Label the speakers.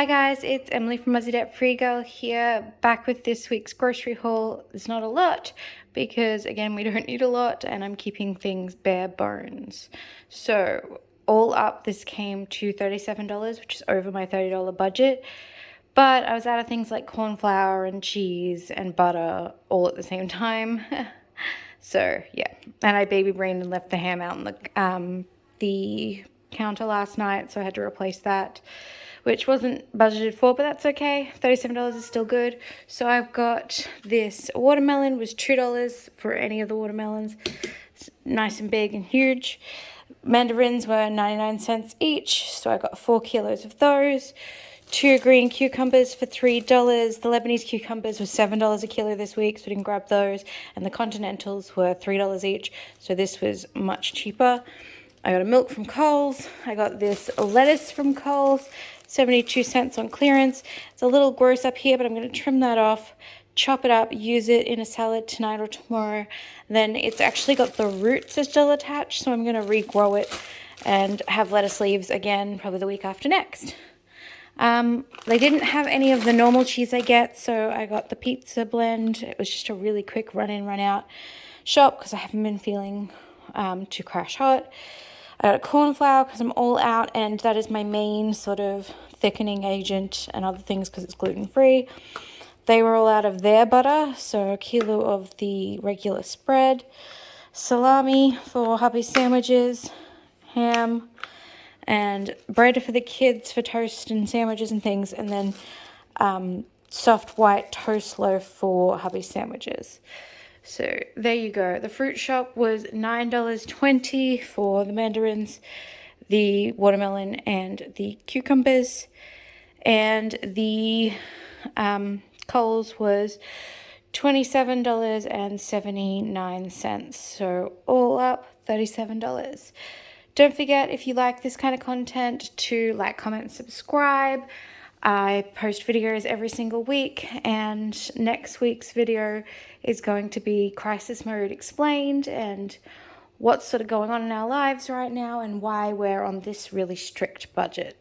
Speaker 1: Hi guys, it's Emily from Aussie Debt Free Girl here, back with this week's grocery haul. It's not a lot because again we don't need a lot and I'm keeping things bare bones. So all up this came to $37, which is over my $30 budget. But I was out of things like corn flour and cheese and butter all at the same time. So yeah, and I baby brained and left the ham out on the counter last night, so I had to replace that, which wasn't budgeted for, but that's okay. $37 is still good. So I've got this watermelon, was $2 for any of the watermelons. It's nice and big and huge. Mandarins were 99 cents each, so I got 4 kilos of those. 2 green cucumbers for $3. The Lebanese cucumbers were $7 a kilo this week, so I didn't grab those. And the Continentals were $3 each, so this was much cheaper. I got a milk from Coles. I got this lettuce from Coles, 72 cents on clearance. It's a little gross up here, but I'm going to trim that off, chop it up, use it in a salad tonight or tomorrow. Then it's actually got the roots are still attached, so I'm going to regrow it and have lettuce leaves again probably the week after next. They didn't have any of the normal cheese I get, so I got the pizza blend. It was just a really quick run in, run out shop because I haven't been feeling too crash hot. I got a corn flour because I'm all out, and that is my main sort of thickening agent and other things because it's gluten-free. They were all out of their butter, so a kilo of the regular spread. Salami for hubby sandwiches, ham, and bread for the kids for toast and sandwiches and things, and then soft white toast loaf for hubby sandwiches. So there you go. The fruit shop was $9.20 for the mandarins, the watermelon, and the cucumbers. And the Coles was $27.79. So all up, $37. Don't forget, if you like this kind of content, to like, comment, subscribe. I post videos every single week, and next week's video is going to be crisis mode explained and what's sort of going on in our lives right now and why we're on this really strict budget.